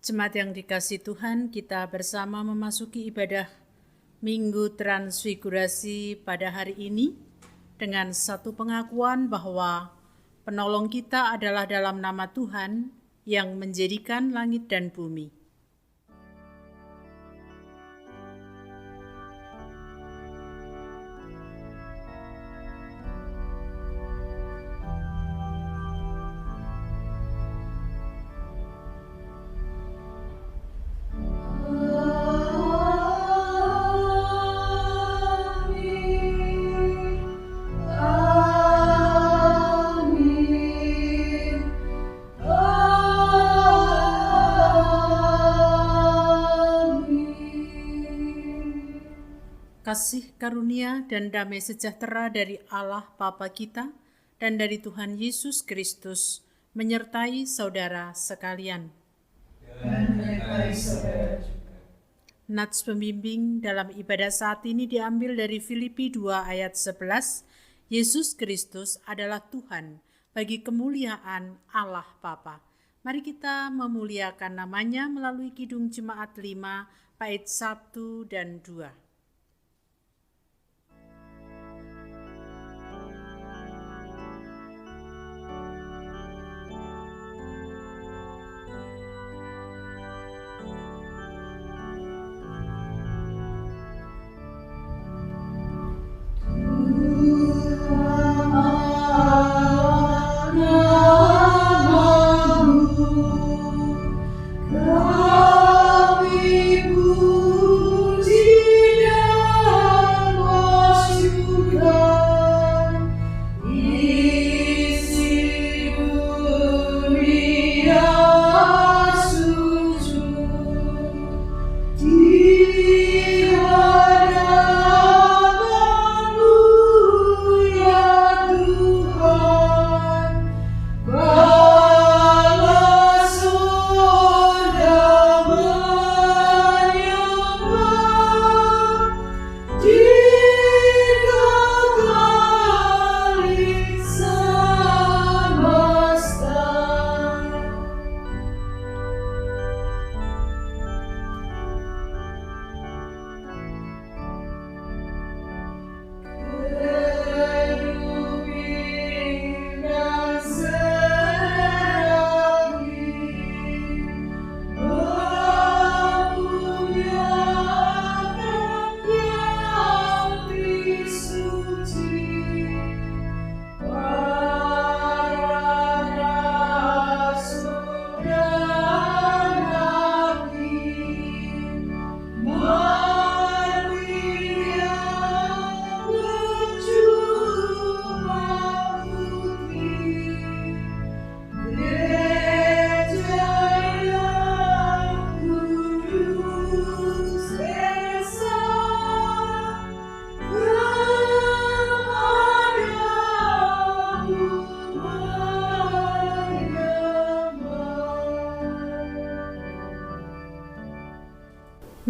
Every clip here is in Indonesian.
Jemaat yang dikasihi Tuhan, kita bersama memasuki ibadah Minggu Transfigurasi pada hari ini dengan satu pengakuan bahwa penolong kita adalah dalam nama Tuhan yang menjadikan langit dan bumi. Kasih karunia dan damai sejahtera dari Allah Bapa kita dan dari Tuhan Yesus Kristus menyertai saudara sekalian. Nats pembimbing dalam ibadah saat ini diambil dari Filipi 2 ayat 11. Yesus Kristus adalah Tuhan bagi kemuliaan Allah Bapa. Mari kita memuliakan namanya melalui Kidung Jemaat 5 bait 1 dan 2.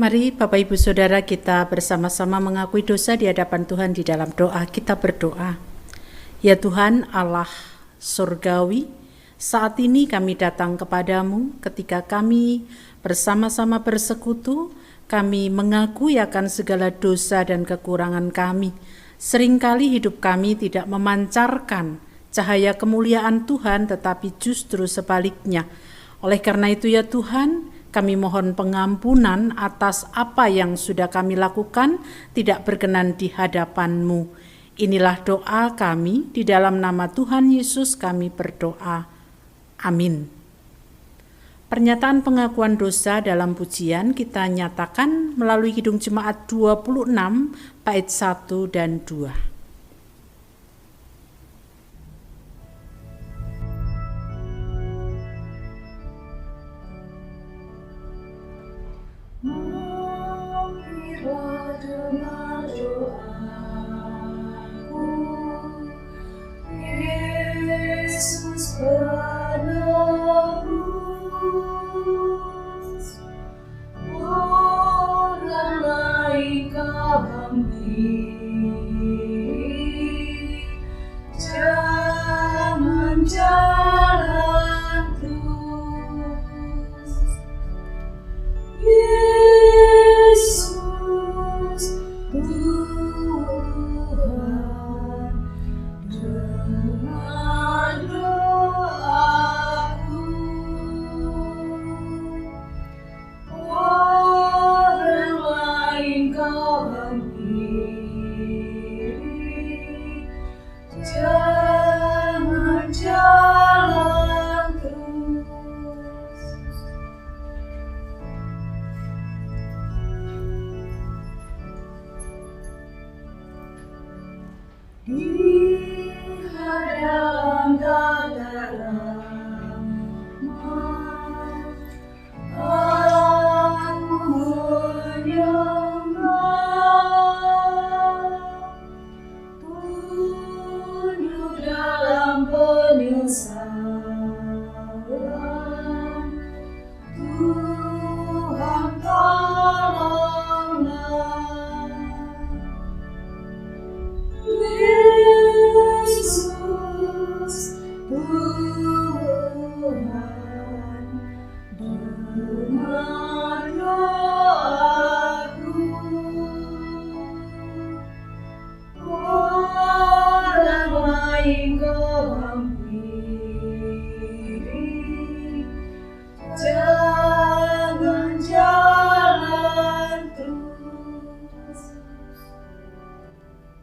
Mari Bapak Ibu Saudara kita bersama-sama mengakui dosa di hadapan Tuhan di dalam doa. Kita berdoa. Ya Tuhan Allah surgawi, saat ini kami datang kepadamu ketika kami bersama-sama bersekutu, kami mengakui akan segala dosa dan kekurangan kami. Seringkali hidup kami tidak memancarkan cahaya kemuliaan Tuhan, tetapi justru sebaliknya. Oleh karena itu ya Tuhan, kami mohon pengampunan atas apa yang sudah kami lakukan tidak berkenan di hadapan-Mu. Inilah doa kami, di dalam nama Tuhan Yesus kami berdoa. Amin. Pernyataan pengakuan dosa dalam pujian kita nyatakan melalui Kidung Jemaat 26 bait 1 dan 2.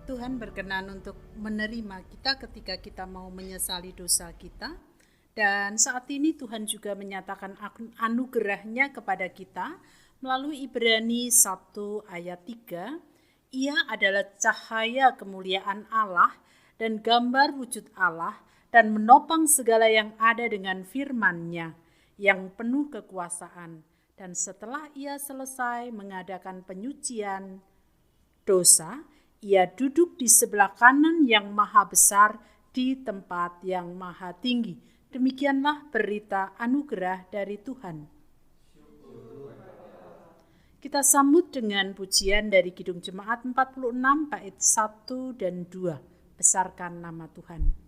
Tuhan berkenan untuk menerima kita ketika kita mau menyesali dosa kita. Dan saat ini Tuhan juga menyatakan anugerahnya kepada kita melalui Ibrani 1 ayat 3. Ia adalah cahaya kemuliaan Allah dan gambar wujud Allah dan menopang segala yang ada dengan firman-Nya yang penuh kekuasaan. Dan setelah ia selesai mengadakan penyucian dosa, ia duduk di sebelah kanan yang maha besar di tempat yang maha tinggi. Demikianlah berita anugerah dari Tuhan. Kita sambut dengan pujian dari Kidung Jemaat 46 bait 1 dan 2. Besarkan nama Tuhan.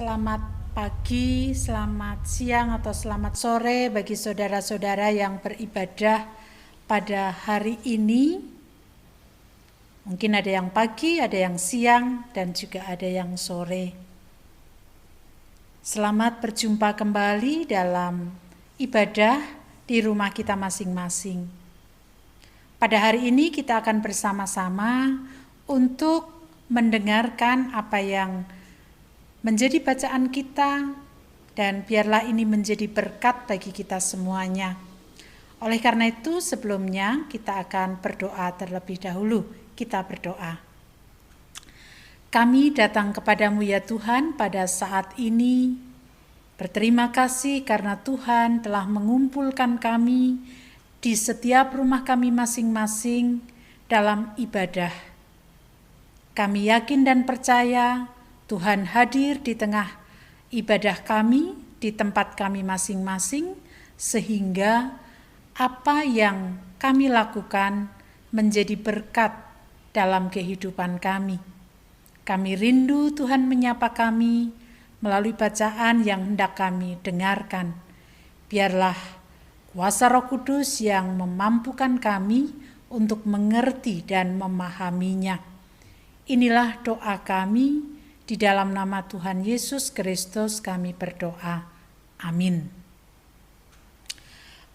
Selamat pagi, selamat siang, atau selamat sore bagi saudara-saudara yang beribadah pada hari ini. Mungkin ada yang pagi, ada yang siang, dan juga ada yang sore. Selamat berjumpa kembali dalam ibadah di rumah kita masing-masing. Pada hari ini kita akan bersama-sama untuk mendengarkan apa yang menjadi bacaan kita, dan biarlah ini menjadi berkat bagi kita semuanya. Oleh karena itu, sebelumnya kita akan berdoa terlebih dahulu. Kita berdoa. Kami datang kepadamu ya Tuhan pada saat ini. Berterima kasih karena Tuhan telah mengumpulkan kami di setiap rumah kami masing-masing dalam ibadah. Kami yakin dan percaya Tuhan hadir di tengah ibadah kami, di tempat kami masing-masing, sehingga apa yang kami lakukan menjadi berkat dalam kehidupan kami. Kami rindu Tuhan menyapa kami melalui bacaan yang hendak kami dengarkan. Biarlah kuasa Roh Kudus yang memampukan kami untuk mengerti dan memahaminya. Inilah doa kami, di dalam nama Tuhan Yesus Kristus kami berdoa. Amin.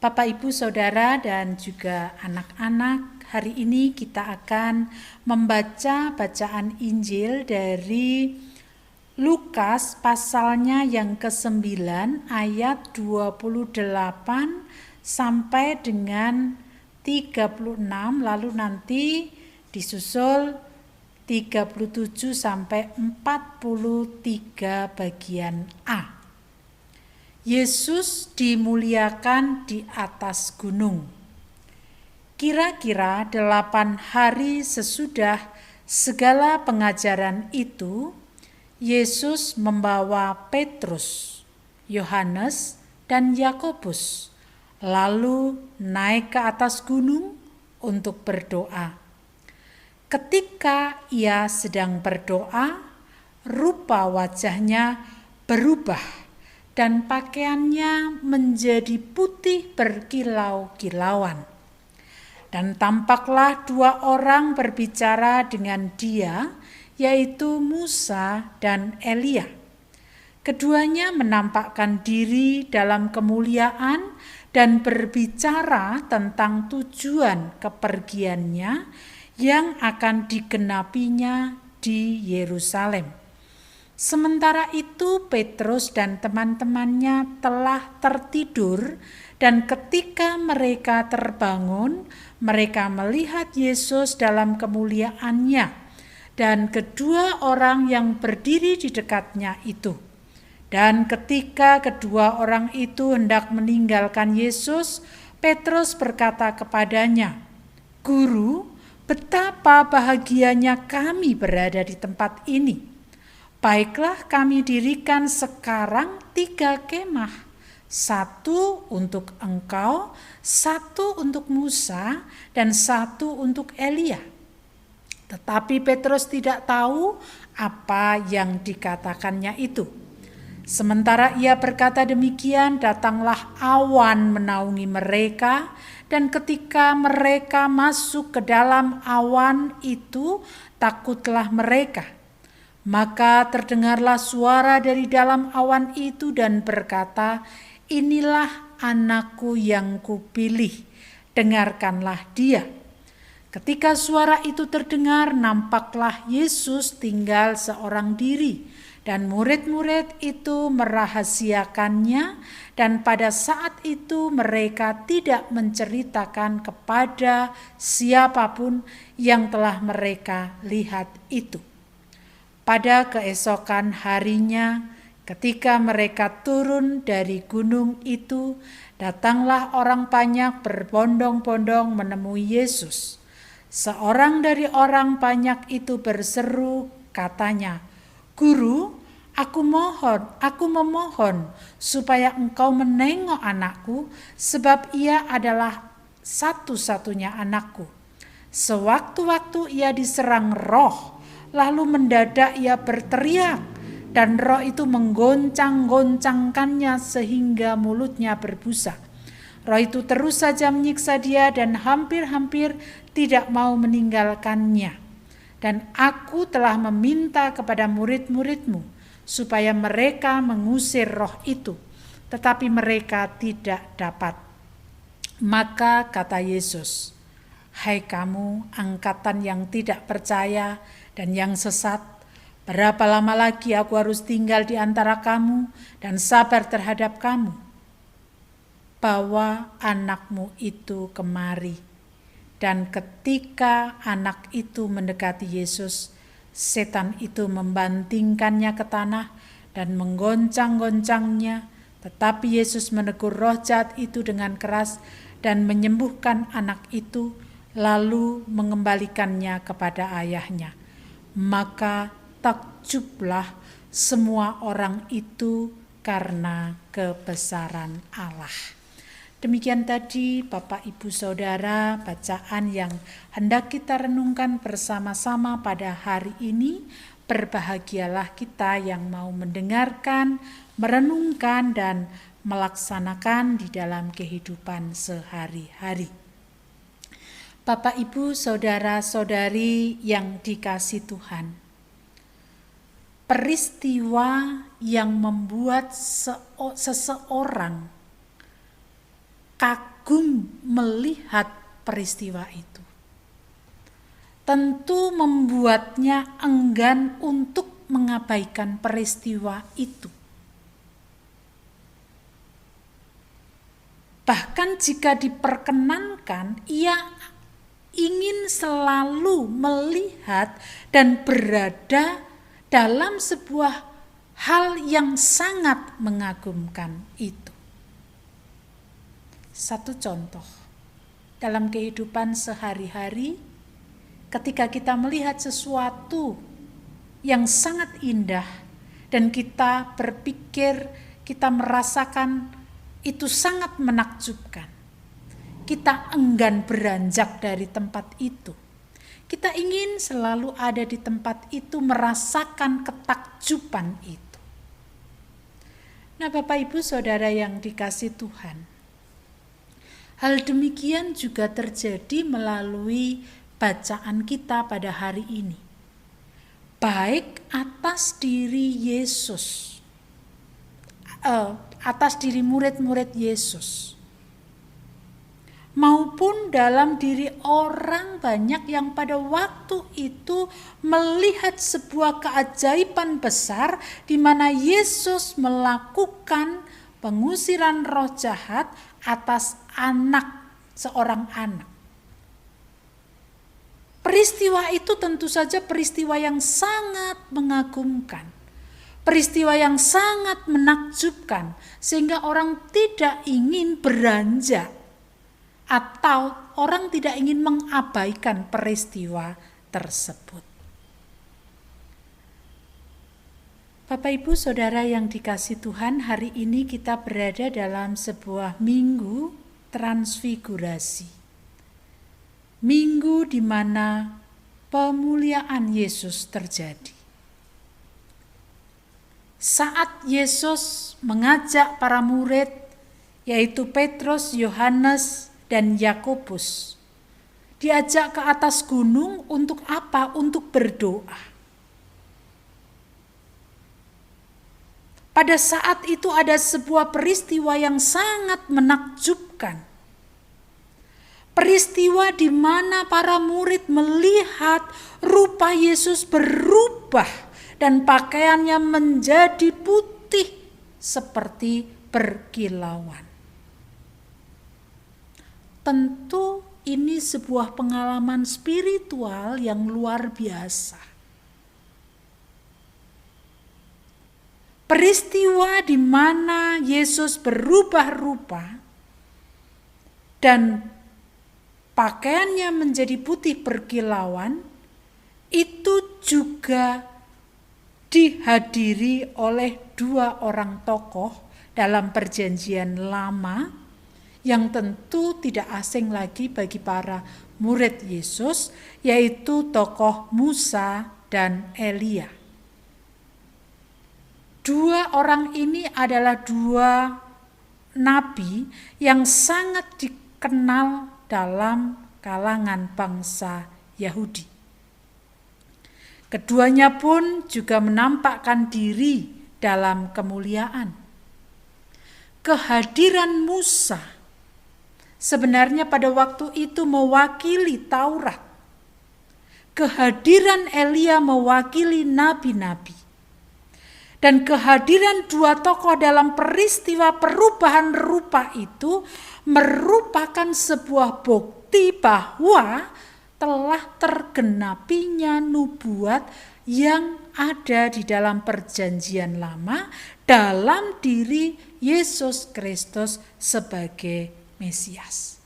Bapak, Ibu, Saudara, dan juga anak-anak, hari ini kita akan membaca bacaan Injil dari Lukas pasalnya yang ke-9 ayat 28 sampai dengan 36, lalu nanti disusul 37 sampai 43 bagian A. Yesus dimuliakan di atas gunung. Kira-kira 8 hari sesudah segala pengajaran itu, Yesus membawa Petrus, Yohanes, dan Yakobus, lalu naik ke atas gunung untuk berdoa. Ketika ia sedang berdoa, rupa wajahnya berubah dan pakaiannya menjadi putih berkilau-kilauan. Dan tampaklah 2 orang berbicara dengan dia, yaitu Musa dan Elia. Keduanya menampakkan diri dalam kemuliaan dan berbicara tentang tujuan kepergiannya yang akan digenapinya di Yerusalem. Sementara itu Petrus dan teman-temannya telah tertidur, dan ketika mereka terbangun, mereka melihat Yesus dalam kemuliaannya dan kedua orang yang berdiri di dekatnya itu. Dan ketika kedua orang itu hendak meninggalkan Yesus, Petrus berkata kepadanya, "Guru, betapa bahagianya kami berada di tempat ini. Baiklah, kami dirikan sekarang 3 kemah, 1 untuk engkau, 1 untuk Musa, dan 1 untuk Elia." Tetapi Petrus tidak tahu apa yang dikatakannya itu. Sementara ia berkata demikian, datanglah awan menaungi mereka, dan ketika mereka masuk ke dalam awan itu, takutlah mereka. Maka terdengarlah suara dari dalam awan itu dan berkata, "Inilah anakku yang kupilih, dengarkanlah dia." Ketika suara itu terdengar, nampaklah Yesus tinggal seorang diri, dan murid-murid itu merahasiakannya, dan pada saat itu mereka tidak menceritakan kepada siapapun yang telah mereka lihat itu. Pada keesokan harinya, ketika mereka turun dari gunung itu, datanglah orang banyak berbondong-bondong menemui Yesus. Seorang dari orang banyak itu berseru, katanya, "Guru, aku memohon supaya engkau menengok anakku, sebab ia adalah satu-satunya anakku. Sewaktu-waktu ia diserang roh, lalu mendadak ia berteriak, dan roh itu menggoncang-goncangkannya sehingga mulutnya berbusa. Roh itu terus saja menyiksa dia dan hampir-hampir tidak mau meninggalkannya. Dan aku telah meminta kepada murid-muridmu supaya mereka mengusir roh itu, tetapi mereka tidak dapat." Maka kata Yesus, "Hai kamu angkatan yang tidak percaya dan yang sesat, berapa lama lagi aku harus tinggal di antara kamu dan sabar terhadap kamu? Bawa anakmu itu kemari." Dan ketika anak itu mendekati Yesus, setan itu membantingkannya ke tanah dan menggoncang-goncangnya. Tetapi Yesus menegur roh jahat itu dengan keras dan menyembuhkan anak itu, lalu mengembalikannya kepada ayahnya. Maka takjublah semua orang itu karena kebesaran Allah. Demikian tadi Bapak Ibu Saudara bacaan yang hendak kita renungkan bersama-sama pada hari ini. Berbahagialah kita yang mau mendengarkan, merenungkan dan melaksanakan di dalam kehidupan sehari-hari. Bapak Ibu Saudara-saudari yang dikasih Tuhan, peristiwa yang membuat seseorang kagum melihat peristiwa itu tentu membuatnya enggan untuk mengabaikan peristiwa itu. Bahkan jika diperkenankan, ia ingin selalu melihat dan berada dalam sebuah hal yang sangat mengagumkan itu. Satu contoh, dalam kehidupan sehari-hari, ketika kita melihat sesuatu yang sangat indah dan kita berpikir, kita merasakan itu sangat menakjubkan, kita enggan beranjak dari tempat itu. Kita ingin selalu ada di tempat itu, merasakan ketakjuban itu. Nah, Bapak Ibu Saudara yang dikasih Tuhan, hal demikian juga terjadi melalui bacaan kita pada hari ini, baik atas diri Yesus, atas diri murid-murid Yesus, maupun dalam diri orang banyak yang pada waktu itu melihat sebuah keajaiban besar di mana Yesus melakukan pengusiran roh jahat atas seorang anak. Peristiwa itu tentu saja peristiwa yang sangat mengagumkan, peristiwa yang sangat menakjubkan, sehingga orang tidak ingin beranjak atau orang tidak ingin mengabaikan peristiwa tersebut. Bapak Ibu Saudara yang dikasih Tuhan, hari ini kita berada dalam sebuah minggu transfigurasi. Minggu di mana pemuliaan Yesus terjadi. Saat Yesus mengajak para murid, yaitu Petrus, Yohanes, dan Yakobus, diajak ke atas gunung untuk apa? Untuk berdoa. Pada saat itu ada sebuah peristiwa yang sangat menakjubkan. Peristiwa di mana para murid melihat rupa Yesus berubah dan pakaiannya menjadi putih seperti berkilauan. Tentu ini sebuah pengalaman spiritual yang luar biasa. Peristiwa di mana Yesus berubah rupa dan pakaiannya menjadi putih berkilauan, itu juga dihadiri oleh dua orang tokoh dalam perjanjian lama yang tentu tidak asing lagi bagi para murid Yesus, yaitu tokoh Musa dan Elia. Dua orang ini adalah dua nabi yang sangat dikenal dalam kalangan bangsa Yahudi. Keduanya pun juga menampakkan diri dalam kemuliaan. Kehadiran Musa sebenarnya pada waktu itu mewakili Taurat. Kehadiran Elia mewakili nabi-nabi. Dan kehadiran dua tokoh dalam peristiwa perubahan rupa itu merupakan sebuah bukti bahwa telah tergenapinya nubuat yang ada di dalam perjanjian lama dalam diri Yesus Kristus sebagai Mesias.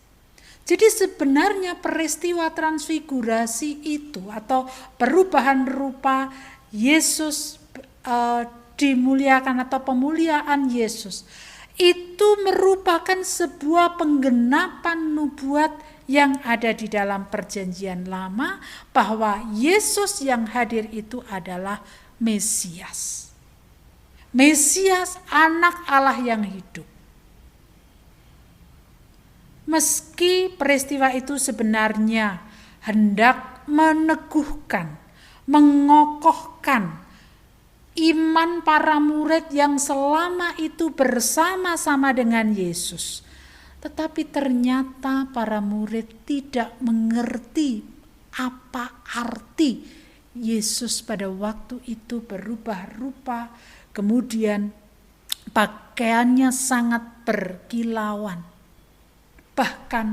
Jadi sebenarnya peristiwa transfigurasi itu atau perubahan rupa Yesus dimuliakan atau pemuliaan Yesus, itu merupakan sebuah penggenapan nubuat yang ada di dalam perjanjian lama, bahwa Yesus yang hadir itu adalah Mesias. Mesias, anak Allah yang hidup. Meski peristiwa itu sebenarnya hendak meneguhkan, mengokohkan iman para murid yang selama itu bersama-sama dengan Yesus, tetapi ternyata para murid tidak mengerti apa arti Yesus pada waktu itu berubah rupa, kemudian pakaiannya sangat berkilauan. Bahkan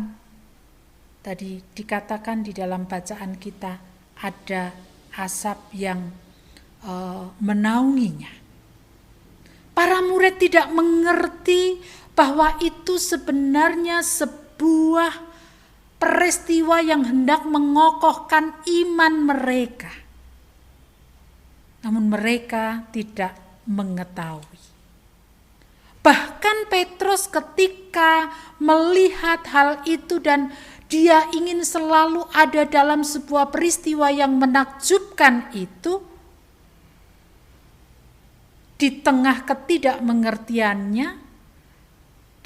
tadi dikatakan di dalam bacaan kita ada asap yang menaunginya. Para murid tidak mengerti bahwa itu sebenarnya sebuah peristiwa yang hendak mengokohkan iman mereka. Namun mereka tidak mengetahui. Bahkan Petrus ketika melihat hal itu dan dia ingin selalu ada dalam sebuah peristiwa yang menakjubkan itu, di tengah ketidakmengertiannya,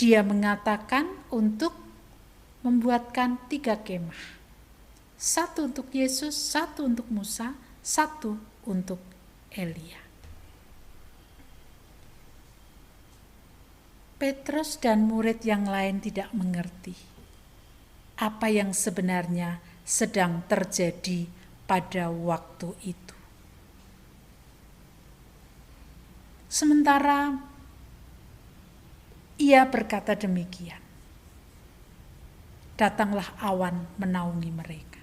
dia mengatakan untuk membuatkan 3 kemah. 1 untuk Yesus, 1 untuk Musa, 1 untuk Elia. Petrus dan murid yang lain tidak mengerti apa yang sebenarnya sedang terjadi pada waktu itu. Sementara ia berkata demikian, datanglah awan menaungi mereka,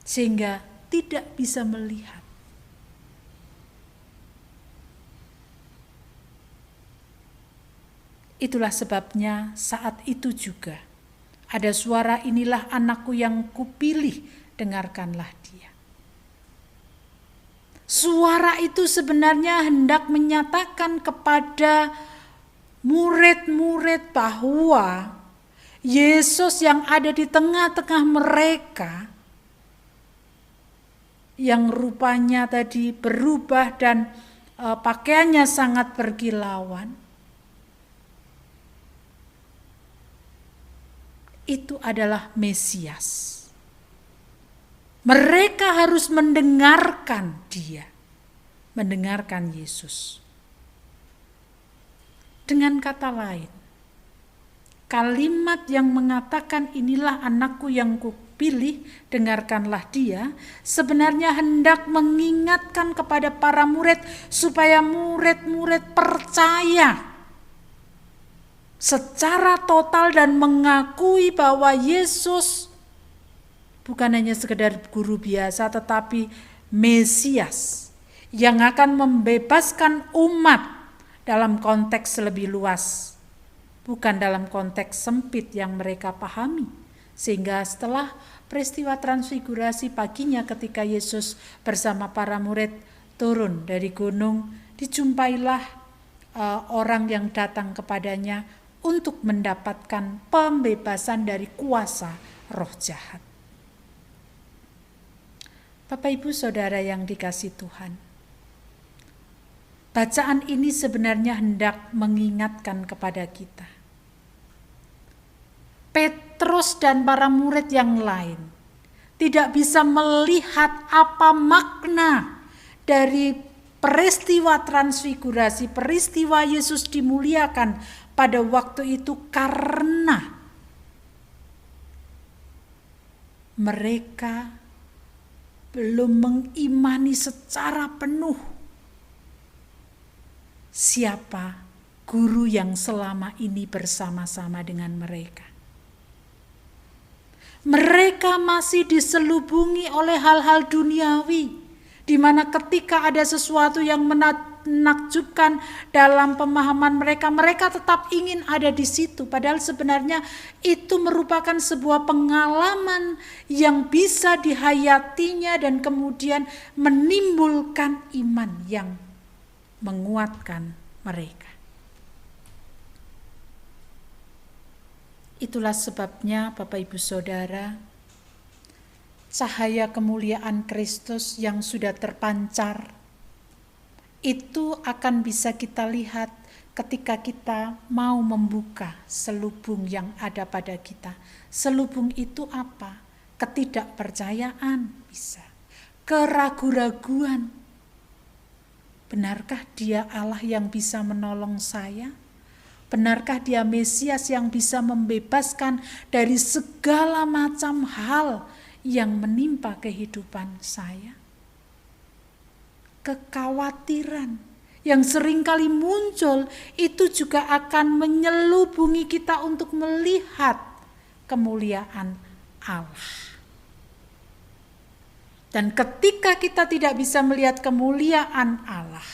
sehingga tidak bisa melihat. Itulah sebabnya saat itu juga ada suara, inilah anakku yang kupilih, dengarkanlah dia. Suara itu sebenarnya hendak menyatakan kepada murid-murid bahwa Yesus yang ada di tengah-tengah mereka, yang rupanya tadi berubah dan pakaiannya sangat berkilauan, itu adalah Mesias. Mereka harus mendengarkan dia, mendengarkan Yesus. Dengan kata lain, kalimat yang mengatakan inilah anakku yang kupilih, dengarkanlah dia, sebenarnya hendak mengingatkan kepada para murid supaya murid-murid percaya secara total dan mengakui bahwa Yesus bukan hanya sekedar guru biasa, tetapi Mesias yang akan membebaskan umat dalam konteks lebih luas, bukan dalam konteks sempit yang mereka pahami. Sehingga setelah peristiwa transfigurasi paginya ketika Yesus bersama para murid turun dari gunung, dijumpailah orang yang datang kepadanya untuk mendapatkan pembebasan dari kuasa roh jahat. Bapak Ibu Saudara yang dikasihi Tuhan, bacaan ini sebenarnya hendak mengingatkan kepada kita. Petrus dan para murid yang lain tidak bisa melihat apa makna dari peristiwa transfigurasi, peristiwa Yesus dimuliakan pada waktu itu, karena mereka belum mengimani secara penuh siapa guru yang selama ini bersama-sama dengan mereka. Mereka masih diselubungi oleh hal-hal duniawi, di mana ketika ada sesuatu yang menakjubkan dalam pemahaman mereka. Mereka tetap ingin ada di situ, padahal sebenarnya itu merupakan sebuah pengalaman yang bisa dihayatinya dan kemudian menimbulkan iman yang menguatkan mereka. Itulah sebabnya Bapak Ibu Saudara, cahaya kemuliaan Kristus yang sudah terpancar itu akan bisa kita lihat ketika kita mau membuka selubung yang ada pada kita. Selubung itu apa? Ketidakpercayaan bisa, keraguan-raguan. Benarkah Dia Allah yang bisa menolong saya? Benarkah Dia Mesias yang bisa membebaskan dari segala macam hal yang menimpa kehidupan saya? Kekhawatiran yang seringkali muncul itu juga akan menyelubungi kita untuk melihat kemuliaan Allah. Dan ketika kita tidak bisa melihat kemuliaan Allah,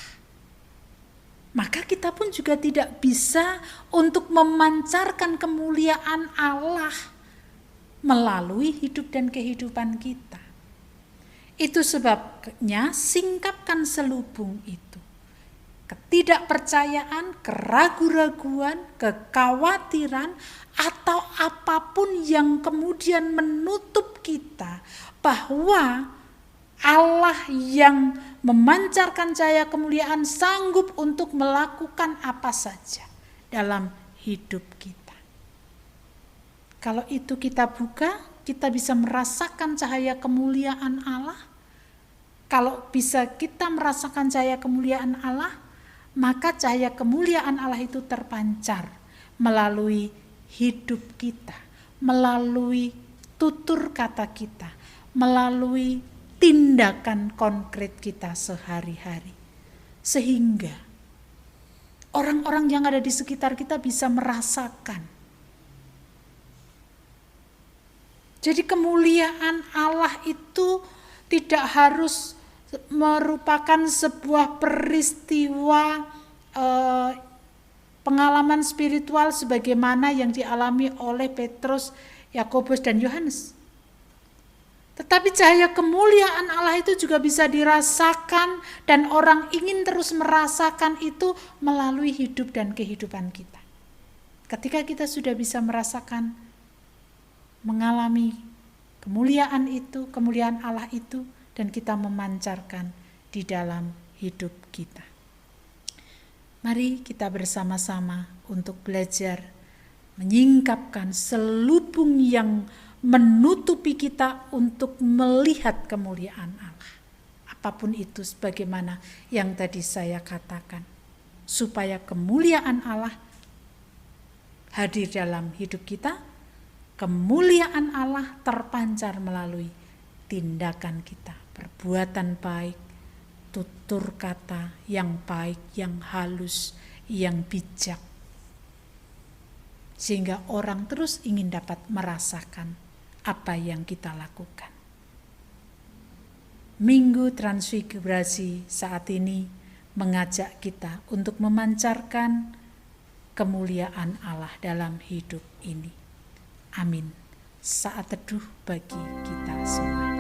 maka kita pun juga tidak bisa untuk memancarkan kemuliaan Allah melalui hidup dan kehidupan kita. Itu sebabnya singkapkan selubung itu. Ketidakpercayaan, keraguan-raguan, kekhawatiran, atau apapun yang kemudian menutup kita bahwa Allah yang memancarkan cahaya kemuliaan sanggup untuk melakukan apa saja dalam hidup kita. Kalau itu kita buka, kita bisa merasakan cahaya kemuliaan Allah. Kalau bisa kita merasakan cahaya kemuliaan Allah, maka cahaya kemuliaan Allah itu terpancar melalui hidup kita, melalui tutur kata kita, melalui tindakan konkret kita sehari-hari. Sehingga orang-orang yang ada di sekitar kita bisa merasakan. Jadi kemuliaan Allah itu tidak harus merupakan sebuah peristiwa pengalaman spiritual sebagaimana yang dialami oleh Petrus, Yakobus, dan Yohanes. Tetapi cahaya kemuliaan Allah itu juga bisa dirasakan dan orang ingin terus merasakan itu melalui hidup dan kehidupan kita. Ketika kita sudah bisa merasakan, mengalami kemuliaan itu, kemuliaan Allah itu, dan kita memancarkan di dalam hidup kita. Mari kita bersama-sama untuk belajar menyingkapkan selubung yang menutupi kita untuk melihat kemuliaan Allah. Apapun itu sebagaimana yang tadi saya katakan. Supaya kemuliaan Allah hadir dalam hidup kita, kemuliaan Allah terpancar melalui tindakan kita, perbuatan baik, tutur kata yang baik, yang halus, yang bijak. Sehingga orang terus ingin dapat merasakan apa yang kita lakukan. Minggu Transfigurasi saat ini mengajak kita untuk memancarkan kemuliaan Allah dalam hidup ini. Amin. Saat teduh bagi kita semuanya.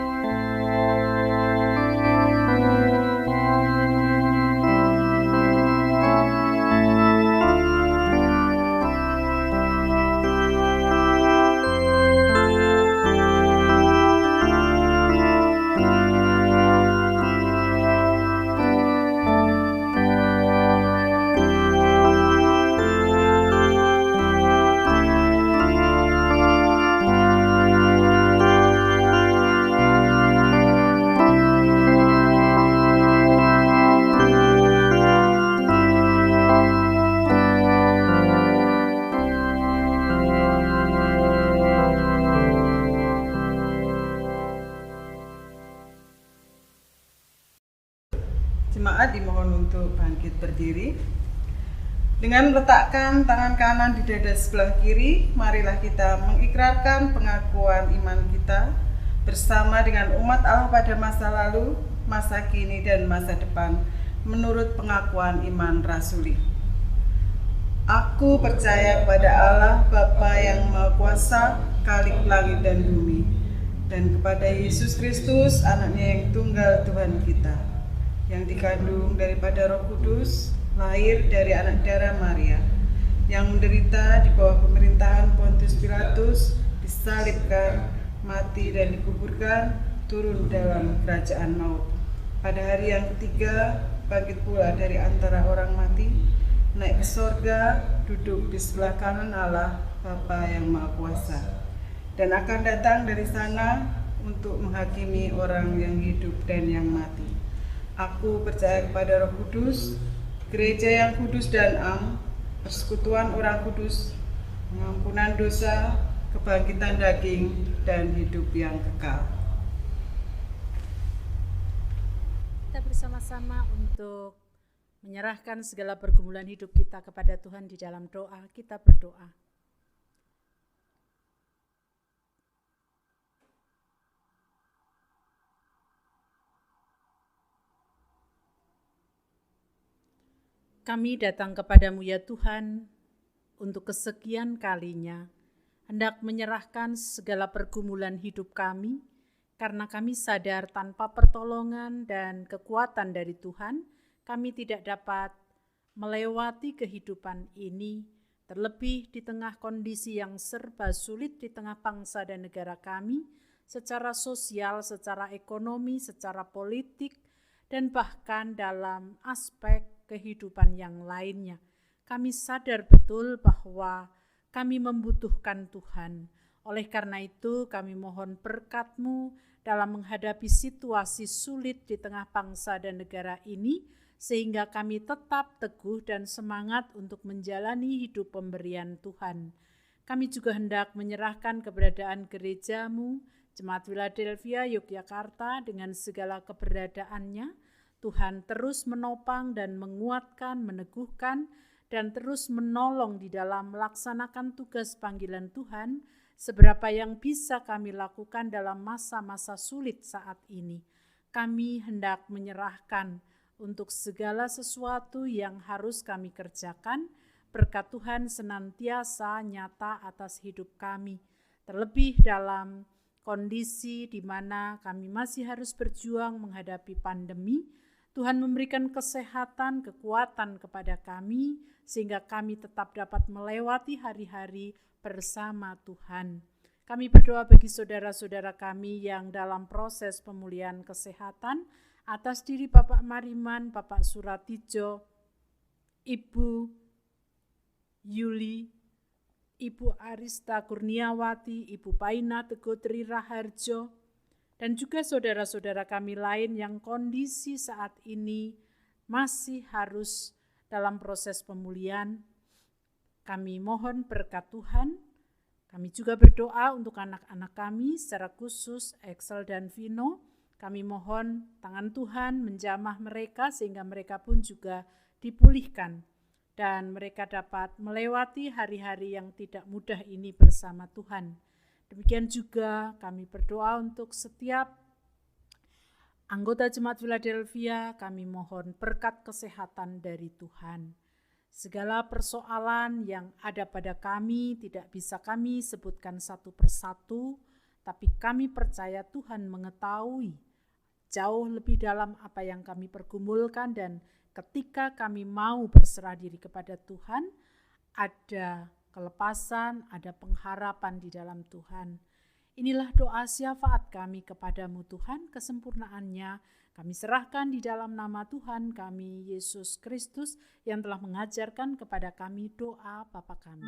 Jemaat dimohon untuk bangkit berdiri. Dengan meletakkan tangan kanan di dada sebelah kiri, marilah kita mengikrarkan pengakuan iman kita bersama dengan umat Allah pada masa lalu, masa kini, dan masa depan. menurut pengakuan iman rasuli. Aku percaya kepada Allah Bapa yang Maha Kuasa, Khalik langit dan bumi, dan kepada Yesus Kristus, anaknya yang tunggal Tuhan kita, yang dikandung daripada Roh Kudus, lahir dari anak darah Maria, yang menderita di bawah pemerintahan Pontius Pilatus, disalibkan, mati dan dikuburkan, turun dalam kerajaan maut. Pada hari yang ketiga, bangkit pula dari antara orang mati, naik ke sorga, duduk di sebelah kanan Allah Bapa yang Maha Kuasa, dan akan datang dari sana untuk menghakimi orang yang hidup dan yang mati. Aku percaya kepada Roh Kudus, gereja yang kudus dan am, persekutuan orang kudus, pengampunan dosa, kebangkitan daging, dan hidup yang kekal. Kita bersama-sama untuk menyerahkan segala pergumulan hidup kita kepada Tuhan di dalam doa. Kita berdoa. Kami datang kepadamu ya Tuhan, untuk kesekian kalinya, hendak menyerahkan segala pergumulan hidup kami, karena kami sadar tanpa pertolongan dan kekuatan dari Tuhan, kami tidak dapat melewati kehidupan ini, terlebih di tengah kondisi yang serba sulit di tengah bangsa dan negara kami, secara sosial, secara ekonomi, secara politik, dan bahkan dalam aspek kehidupan yang lainnya. Kami sadar betul bahwa kami membutuhkan Tuhan. Oleh karena itu, kami mohon berkat-Mu dalam menghadapi situasi sulit di tengah bangsa dan negara ini, sehingga kami tetap teguh dan semangat untuk menjalani hidup pemberian Tuhan. Kami juga hendak menyerahkan keberadaan gereja-Mu, Jemaat Philadelphia Yogyakarta dengan segala keberadaannya. Tuhan terus menopang dan menguatkan, meneguhkan, dan terus menolong di dalam melaksanakan tugas panggilan Tuhan, seberapa yang bisa kami lakukan dalam masa-masa sulit saat ini. Kami hendak menyerahkan untuk segala sesuatu yang harus kami kerjakan, berkat Tuhan senantiasa nyata atas hidup kami. Terlebih dalam kondisi di mana kami masih harus berjuang menghadapi pandemi, Tuhan memberikan kesehatan, kekuatan kepada kami, sehingga kami tetap dapat melewati hari-hari bersama Tuhan. Kami berdoa bagi saudara-saudara kami yang dalam proses pemulihan kesehatan, atas diri Bapak Mariman, Bapak Suratijo, Ibu Yuli, Ibu Arista Kurniawati, Ibu Paina Tegotri Raharjo, dan juga saudara-saudara kami lain yang kondisi saat ini masih harus dalam proses pemulihan. Kami mohon berkat Tuhan. Kami juga berdoa untuk anak-anak kami, secara khusus Excel dan Vino. Kami mohon tangan Tuhan menjamah mereka sehingga mereka pun juga dipulihkan dan mereka dapat melewati hari-hari yang tidak mudah ini bersama Tuhan. Demikian juga kami berdoa untuk setiap anggota Jemaat Philadelphia, kami mohon berkat kesehatan dari Tuhan. Segala persoalan yang ada pada kami tidak bisa kami sebutkan satu persatu, tapi kami percaya Tuhan mengetahui jauh lebih dalam apa yang kami pergumulkan, dan ketika kami mau berserah diri kepada Tuhan, ada kelepasan, ada pengharapan di dalam Tuhan. Inilah doa syafaat kami kepadamu Tuhan, kesempurnaannya kami serahkan di dalam nama Tuhan kami Yesus Kristus yang telah mengajarkan kepada kami doa Bapa kami.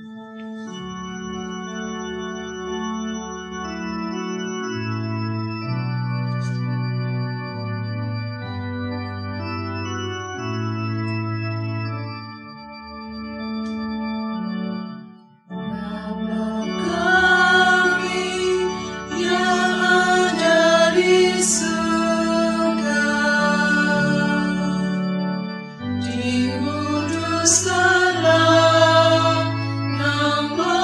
Dikuduskanlah nama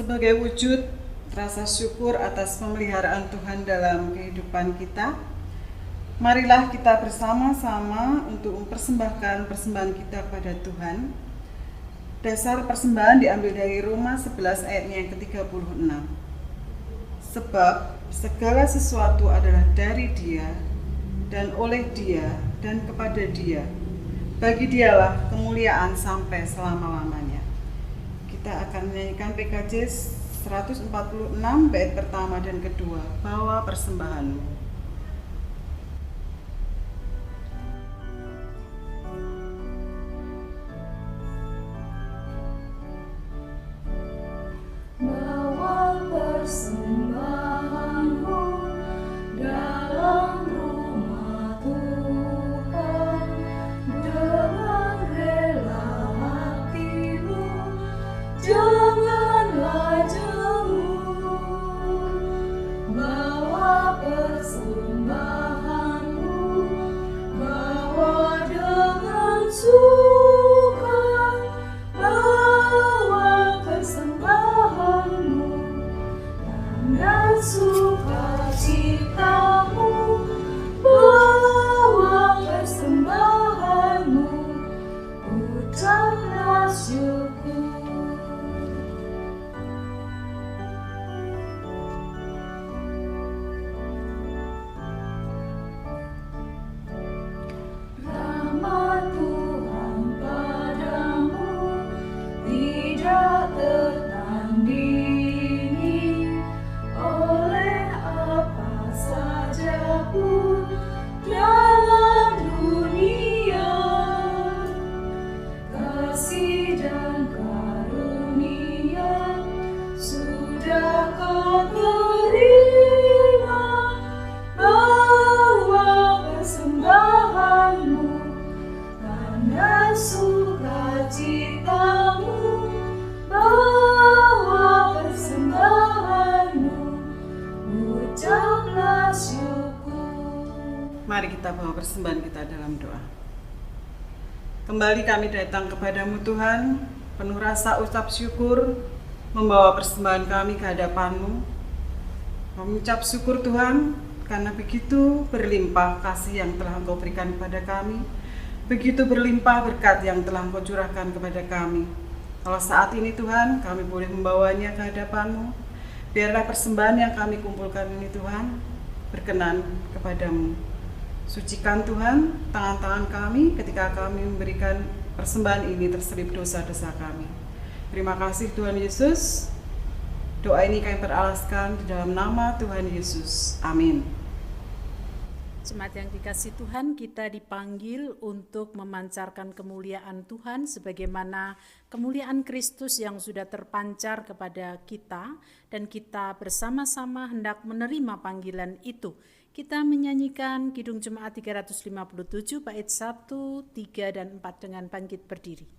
sebagai wujud rasa syukur atas pemeliharaan Tuhan dalam kehidupan kita, marilah kita bersama-sama untuk mempersembahkan persembahan kita kepada Tuhan. Dasar persembahan diambil dari Roma 11 ayatnya yang ke-36. Sebab segala sesuatu adalah dari Dia, dan oleh Dia, dan kepada Dia. Bagi Dialah kemuliaan sampai selama-lamanya. Kita akan menyanyikan PKJ 146 bait pertama dan kedua. Bawa persembahanmu. Persembahanmu dalam rumah Tuhan, dengan rela hatimu, janganlah jemu. Bawa persembahanmu, bawa dengan suka, bawa persembahanmu dan sukacitamu, bawa persembahanmu, ucaplah syukur. Rahmat Tuhan padamu tidak tertandingi oleh apa saja pun dalam dunia. Kasih dan karunia sudah kau terima. Bawa persembahanmu karena sukacitamu, bawa persembahanmu, ucaplah syukur. Mari kita bawa persembahan kita dalam doa. Kembali kami datang kepadamu Tuhan, penuh rasa ucap syukur, membawa persembahan kami ke hadapan-Mu. Mengucap syukur Tuhan, karena begitu berlimpah kasih yang telah Engkau berikan kepada kami, begitu berlimpah berkat yang telah Engkau curahkan kepada kami. Kalau saat ini Tuhan, kami boleh membawanya ke hadapan-Mu, biarlah persembahan yang kami kumpulkan ini Tuhan, berkenan kepadamu. Sucikan Tuhan tangan-tangan kami ketika kami memberikan persembahan ini terselip dosa-dosa kami. Terima kasih Tuhan Yesus. Doa ini kami peralaskan di dalam nama Tuhan Yesus. Amin. Jemaat yang dikasih Tuhan, kita dipanggil untuk memancarkan kemuliaan Tuhan sebagaimana kemuliaan Kristus yang sudah terpancar kepada kita, dan kita bersama-sama hendak menerima panggilan itu. Kita menyanyikan Kidung Jemaat 357 bait 1, 3, dan 4 dengan bangkit berdiri.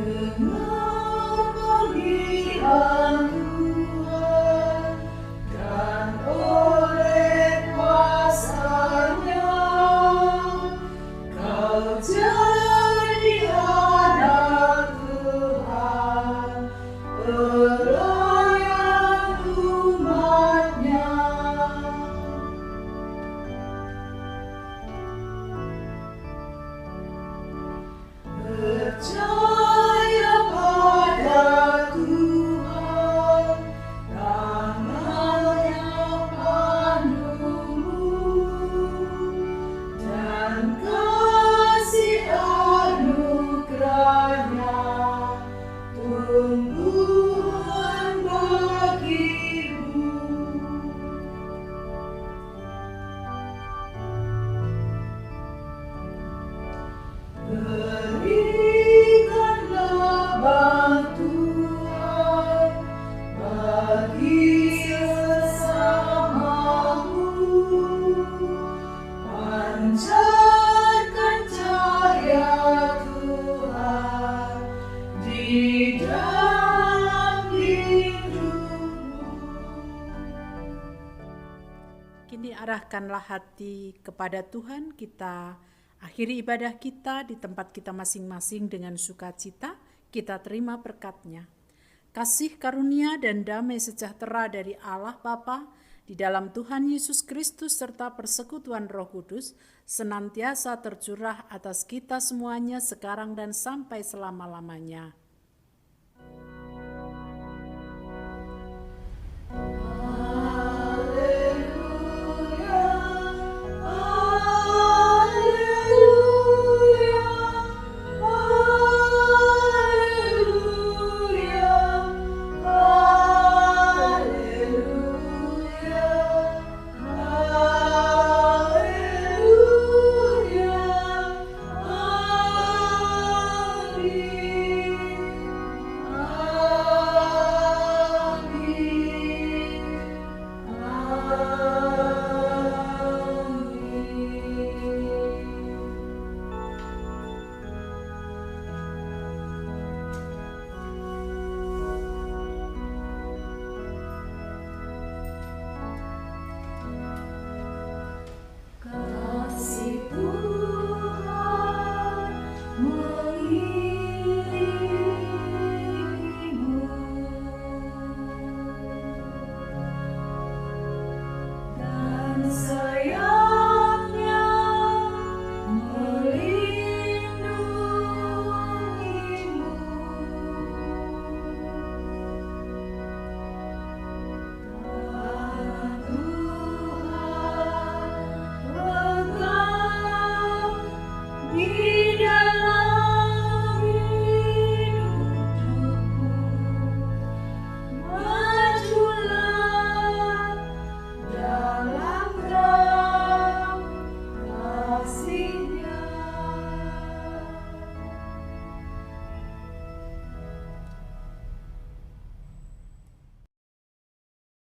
Dengar panggilan Tuhan, dan oleh kuasa-Nya kau jadi anak Tuhan. menyerahkanlah hati kepada Tuhan, kita akhiri ibadah kita di tempat kita masing-masing dengan sukacita, kita terima berkat-Nya. Kasih karunia dan damai sejahtera dari Allah Bapa di dalam Tuhan Yesus Kristus serta persekutuan Roh Kudus senantiasa tercurah atas kita semuanya sekarang dan sampai selama-lamanya.